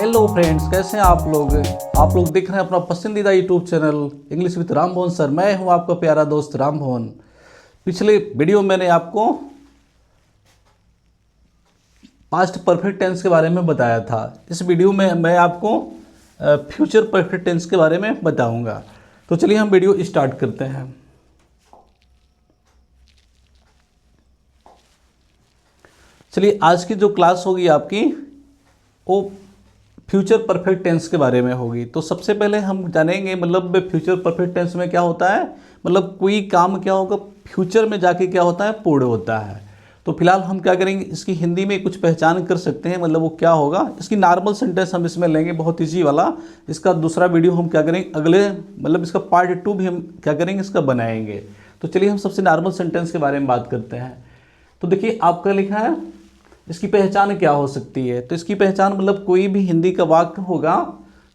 Hello friends, कैसे हैं आप लोग। आप लोग देख रहे हैं अपना पसंदीदा YouTube channel English with Ram Bhuvan sir. मैं हूं आपका प्यारा दोस्त राम भुवन। पिछले वीडियो में मैंने आपको पास्ट परफेक्ट टेंस के बारे में बताया था। इस वीडियो में मैं आपको फ्यूचर परफेक्ट टेंस के बारे में बताऊंगा। तो चलिए हम वीडियो स्टार्ट करते हैं। चलिए, आज की जो क्लास होगी आपकी वो फ्यूचर परफेक्ट टेंस के बारे में होगी। तो सबसे पहले हम जानेंगे मतलब फ्यूचर परफेक्ट टेंस में क्या होता है, मतलब कोई काम क्या होगा फ्यूचर में जाके क्या होता है, पूर्ण होता है। तो फिलहाल हम क्या करेंगे, इसकी हिंदी में कुछ पहचान कर सकते हैं, मतलब वो क्या होगा। इसकी नॉर्मल सेंटेंस हम इसमें लेंगे, बहुत ईजी वाला। इसका दूसरा वीडियो हम क्या करेंगे अगले, मतलब इसका पार्ट 2 भी हम क्या करेंगे, इसका बनाएंगे। तो चलिए हम सबसे नॉर्मल सेंटेंस के बारे में बात करते हैं। तो देखिए आपका लिखा है, इसकी पहचान क्या हो सकती है। तो इसकी पहचान मतलब कोई भी हिंदी का वाक्य होगा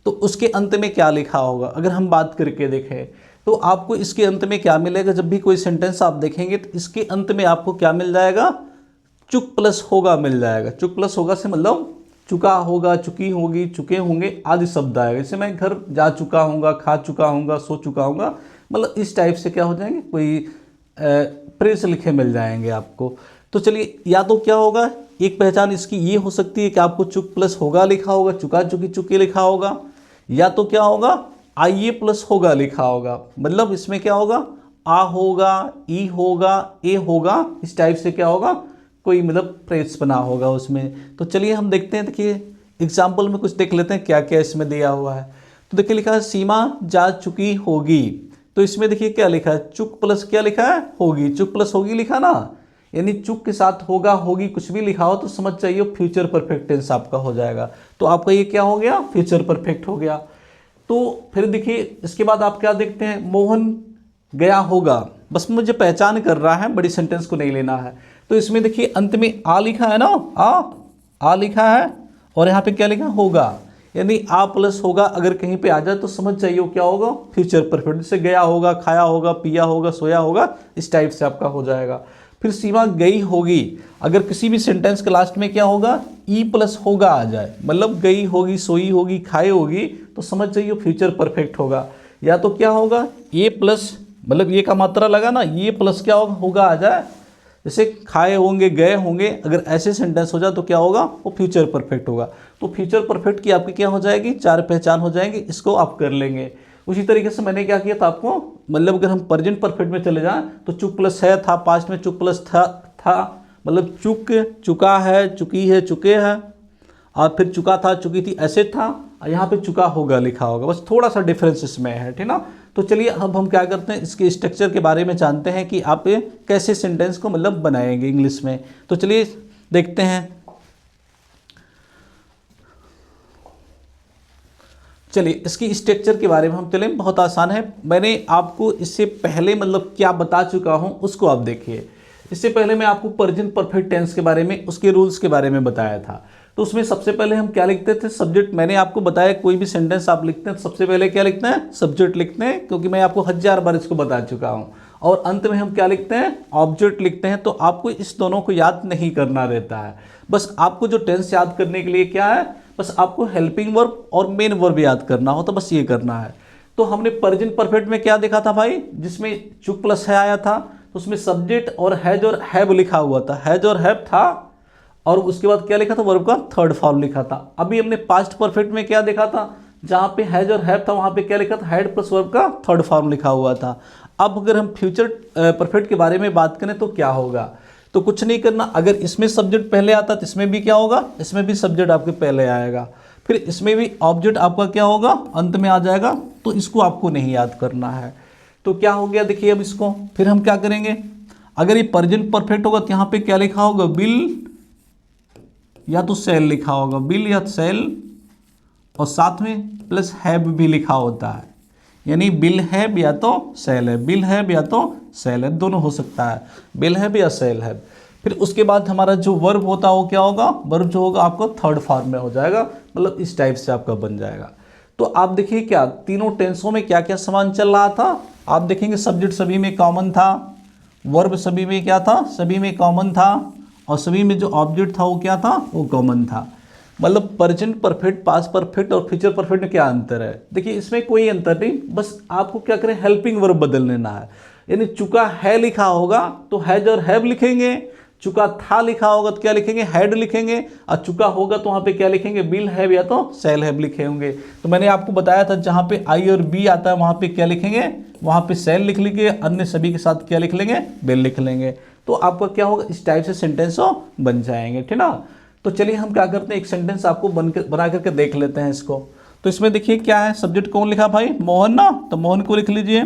तो उसके अंत में क्या लिखा होगा। अगर हम बात करके देखें तो आपको इसके अंत में क्या मिलेगा। जब भी कोई सेंटेंस आप देखेंगे तो इसके अंत में आपको क्या मिल जाएगा, चुक प्लस होगा मिल जाएगा। चुक प्लस होगा से मतलब चुका होगा, चुकी होगी, चुके होंगे आदि शब्द आएगा। जैसे मैं घर जा चुका हूँगा, खा चुका हूँगा, सो चुका हूँगा, मतलब इस टाइप से क्या हो जाएंगे, कोई प्रेस लिखे मिल जाएंगे आपको। तो चलिए, या तो क्या होगा, एक पहचान इसकी ये हो सकती है कि आपको चुक प्लस होगा लिखा होगा, चुका चुकी चुके लिखा होगा। या तो क्या होगा, आइए प्लस होगा लिखा होगा, मतलब इसमें क्या होगा, आ होगा, ई होगा, ए होगा, इस टाइप से क्या होगा, कोई मतलब प्रेस बना होगा उसमें। तो चलिए हम देखते हैं। देखिए एग्जाम्पल में कुछ देख लेते हैं क्या क्या इसमें दिया हुआ है। तो देखिए लिखा है सीमा जा चुकी होगी। तो इसमें देखिए क्या लिखा है, चुक प्लस क्या लिखा है, होगी। चुक प्लस होगी लिखा ना, यानी चुक के साथ होगा होगी कुछ भी लिखा हो तो समझ चाहिए फ्यूचर परफेक्ट टेंस आपका हो जाएगा। तो आपका ये क्या हो गया, फ्यूचर परफेक्ट हो गया। तो फिर देखिए इसके बाद आप क्या देखते हैं, मोहन गया होगा। बस मुझे पहचान कर रहा है, बड़ी सेंटेंस को नहीं लेना है। तो इसमें देखिए अंत में आ लिखा है ना, आ लिखा है और यहाँ पे क्या लिखा होगा, यानी आ प्लस होगा अगर कहीं पे आ जाए तो समझ चाहिए वो क्या होगा, फ्यूचर परफेक्ट। जैसे गया होगा, खाया होगा, पिया होगा, सोया होगा, इस टाइप से आपका हो जाएगा। फिर सीमा गई होगी, अगर किसी भी सेंटेंस के लास्ट में क्या होगा, ई प्लस होगा आ जाए, मतलब गई होगी, सोई होगी, खाए होगी, तो समझ जाइए फ्यूचर परफेक्ट होगा। या तो क्या होगा, ए प्लस, मतलब ये का मात्रा लगा ना, ये प्लस क्या होगा आ जाए, जैसे खाए होंगे, गए होंगे, अगर ऐसे सेंटेंस हो जाए तो क्या होगा, वो फ्यूचर परफेक्ट होगा। तो फ्यूचर परफेक्ट की आपकी क्या हो जाएगी, 4 पहचान हो जाएंगी, इसको आप कर लेंगे। उसी तरीके से मैंने क्या किया था आपको, मतलब अगर हम प्रेजेंट परफेक्ट में चले जाएं तो चुक प्लस है था, पास्ट में चुक प्लस था, मतलब चुक, चुका है, चुकी है, चुके हैं, और फिर चुका था, चुकी थी, ऐसे था। यहाँ पे चुका होगा लिखा होगा, बस थोड़ा सा डिफरेंस इसमें है, ठीक ना। तो चलिए अब हम क्या करते हैं, इसके स्ट्रक्चर के बारे में जानते हैं कि आप कैसे सेंटेंस को मतलब बनाएंगे इंग्लिश में। तो चलिए देखते हैं। चलिए इसकी स्ट्रक्चर के बारे में हम चलें, बहुत आसान है। मैंने आपको इससे पहले मतलब क्या बता चुका हूं उसको आप देखिए। इससे पहले मैं आपको प्रेजेंट परफेक्ट टेंस के बारे में, उसके रूल्स के बारे में बताया था। तो उसमें सबसे पहले हम क्या लिखते थे, सब्जेक्ट। मैंने आपको बताया कोई भी सेंटेंस आप लिखते हैं सबसे पहले क्या लिखते हैं, सब्जेक्ट लिखते हैं, क्योंकि मैं आपको 1000 बार इसको बता चुका हूँ। और अंत में हम क्या लिखते हैं, ऑब्जेक्ट लिखते हैं। तो आपको इस दोनों को याद नहीं करना रहता है, बस आपको जो टेंस याद करने के लिए क्या है, बस आपको हेल्पिंग वर्ब और मेन वर्ब याद करना हो, तो बस ये करना है। तो हमने प्रेजेंट परफेक्ट में क्या देखा था भाई, जिसमें चुक प्लस है आया था, तो उसमें सब्जेक्ट और हैज और हैव लिखा हुआ था, हैज और हैव था, और उसके बाद क्या लिखा था, वर्ब का थर्ड फॉर्म लिखा था। अभी हमने पास्ट परफेक्ट में क्या देखा था, जहां पे हैज और हैव था वहां पे क्या लिखा था, हैड प्लस वर्ब का थर्ड फॉर्म लिखा हुआ था। अब अगर हम फ्यूचर परफेक्ट के बारे में बात करें तो क्या होगा, तो कुछ नहीं करना। अगर इसमें सब्जेक्ट पहले आता तो इसमें भी क्या होगा, इसमें भी सब्जेक्ट आपके पहले आएगा, फिर इसमें भी ऑब्जेक्ट आपका क्या होगा, अंत में आ जाएगा। तो इसको आपको नहीं याद करना है। तो क्या हो गया देखिए, अब इसको फिर हम क्या करेंगे, अगर ये प्रेजेंट परफेक्ट होगा तो यहाँ पे क्या लिखा होगा, बिल या तो सेल लिखा होगा, बिल या सेल, और साथ में प्लस हैव भी लिखा होता है, यानी बिल हैव या तो सेल है, बिल हैव या तो सेल है, दोनों हो सकता है, बिल हैव या सेल हैव। फिर उसके बाद हमारा जो वर्ब होता है वो क्या होगा, वर्ब जो होगा आपको थर्ड फॉर्म में हो जाएगा, मतलब इस टाइप से आपका बन जाएगा। तो आप देखिए क्या तीनों टेंसों में क्या क्या समान चल रहा था। आप देखेंगे सब्जेक्ट सभी में कॉमन था, वर्ब सभी में क्या था, सभी में कॉमन था, और सभी में जो ऑब्जेक्ट था वो क्या था, वो कॉमन था। मतलब प्रेजेंट परफेक्ट, पास्ट परफेक्ट और फ्यूचर परफेक्ट में क्या अंतर है? देखिए इसमें कोई अंतर नहीं, बस आपको क्या करें, हेल्पिंग वर्ब बदल लेना है। यानी चुका है लिखा होगा तो हैज और हैव लिखेंगे, चुका था लिखा होगा तो क्या लिखेंगे, हैड लिखेंगे, और चुका होगा तो वहाँ पे क्या लिखेंगे, विल हैव या तो शैल हैव लिखे होंगे। तो मैंने आपको बताया था जहाँ पे आई और बी आता है वहाँ पे क्या लिखेंगे, वहाँ पे शैल लिख लेंगे, अन्य सभी के साथ क्या लिख लेंगे, विल लिख लेंगे। तो आपका क्या होगा, इस टाइप से सेंटेंस बन जाएंगे, ठीक ना। तो चलिए हम क्या करते हैं, एक सेंटेंस आपको बना करके देख लेते हैं इसको। तो इसमें देखिए क्या है, सब्जेक्ट कौन लिखा भाई, मोहन ना, तो मोहन को लिख लीजिए।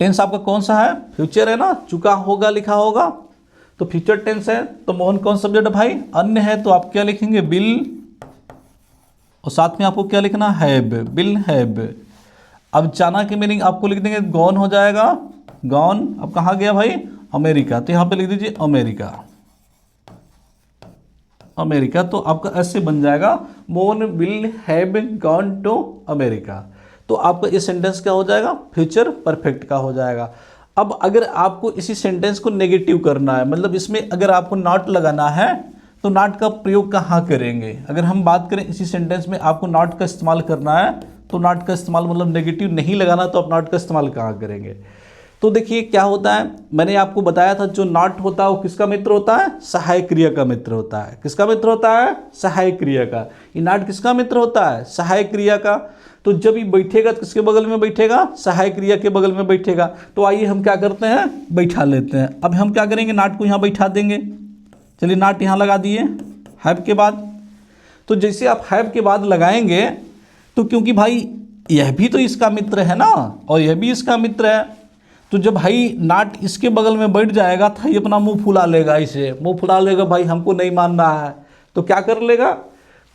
टेंस आपका कौन सा है, फ्यूचर है ना, चुका होगा लिखा होगा तो फ्यूचर टेंस है। तो मोहन कौन सब्जेक्ट है भाई, अन्य है, तो आप क्या लिखेंगे, बिल, और साथ में आपको क्या लिखना, हैव, बिल हैव। अब जाना की मीनिंग आपको लिख देंगे, गॉन हो जाएगा, गॉन। अब कहाँ गया भाई, अमेरिका, तो यहाँ पे लिख दीजिए अमेरिका, अमेरिका। तो आपका ऐसे बन जाएगा, Mohan will have gone to America. तो आपका ये सेंटेंस क्या हो जाएगा, फ्यूचर परफेक्ट का हो जाएगा। अब अगर आपको इसी सेंटेंस को नेगेटिव करना है, मतलब इसमें अगर आपको नॉट लगाना है तो नॉट का प्रयोग कहाँ करेंगे? अगर हम बात करें इसी सेंटेंस में आपको नॉट का इस्तेमाल करना है, तो नॉट का इस्तेमाल मतलब नेगेटिव नहीं लगाना, तो आप नॉट का इस्तेमाल कहाँ करेंगे? तो देखिए क्या होता है, मैंने आपको बताया था जो नॉट होता है वो किसका मित्र होता है, सहायक क्रिया का मित्र होता है। किसका मित्र होता है, सहायक क्रिया का। ये नॉट किसका मित्र होता है, सहायक क्रिया का। तो जब ये बैठेगा तो किसके बगल में बैठेगा, सहायक क्रिया के बगल में बैठेगा। तो आइए हम क्या करते हैं, बैठा लेते हैं। अब हम क्या करेंगे, नॉट को यहाँ बैठा देंगे। चलिए नॉट यहाँ लगा दिए हैव के बाद। तो जैसे आप हैव के बाद लगाएंगे तो क्योंकि भाई यह भी तो इसका मित्र है ना, और यह भी इसका मित्र है, तो जब भाई नाट इसके बगल में बैठ जाएगा तो ये अपना मुंह फुला लेगा, इसे मुंह फुला लेगा, भाई हमको नहीं मान रहा है। तो क्या कर लेगा,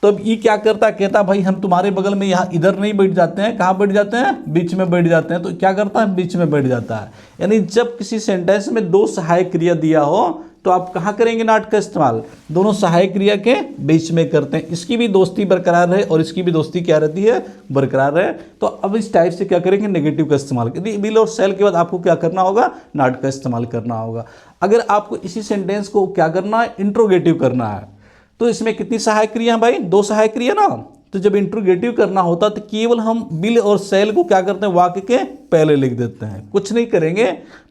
तब ये क्या करता, कहता भाई हम तुम्हारे बगल में यहाँ इधर नहीं बैठ जाते हैं, कहाँ बैठ जाते हैं, बीच में बैठ जाते हैं। तो क्या करता है, बीच में बैठ जाता है। यानी जब किसी सेंटेंस में दो सहायक क्रिया दिया हो तो आप कहाँ करेंगे नॉट का इस्तेमाल, दोनों सहायक क्रिया के बीच में करते हैं। इसकी भी दोस्ती बरकरार रहे और इसकी भी दोस्ती क्या रहती है, बरकरार रहे। तो अब इस टाइप से क्या करेंगे, नेगेटिव का इस्तेमाल। यदि विल और शैल के बाद आपको क्या करना होगा, नॉट का इस्तेमाल करना होगा। अगर आपको इसी सेंटेंस को क्या करना है, इंट्रोगेटिव करना है, तो इसमें कितनी सहायक क्रिया है भाई, दो सहायक क्रिया ना। तो जब इंट्रोगेटिव करना होता तो केवल हम विल और शैल को क्या करते हैं, वाक्य के पहले लिख देते हैं, कुछ नहीं करेंगे,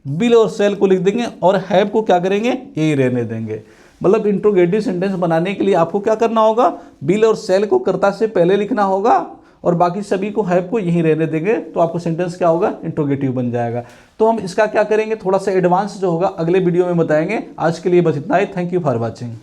विल और शैल को लिख देंगे और हैव को क्या करेंगे, यही रहने देंगे। मतलब इंट्रोगेटिव सेंटेंस बनाने के लिए आपको क्या करना होगा, विल और शैल को कर्ता से पहले लिखना होगा और बाकी सभी को हैव को यहीं रहने देंगे। तो आपको सेंटेंस क्या होगा, इंट्रोगेटिव बन जाएगा। तो हम इसका क्या करेंगे, थोड़ा सा एडवांस जो होगा अगले वीडियो में बताएंगे। आज के लिए बस इतना ही। Thank you for watching.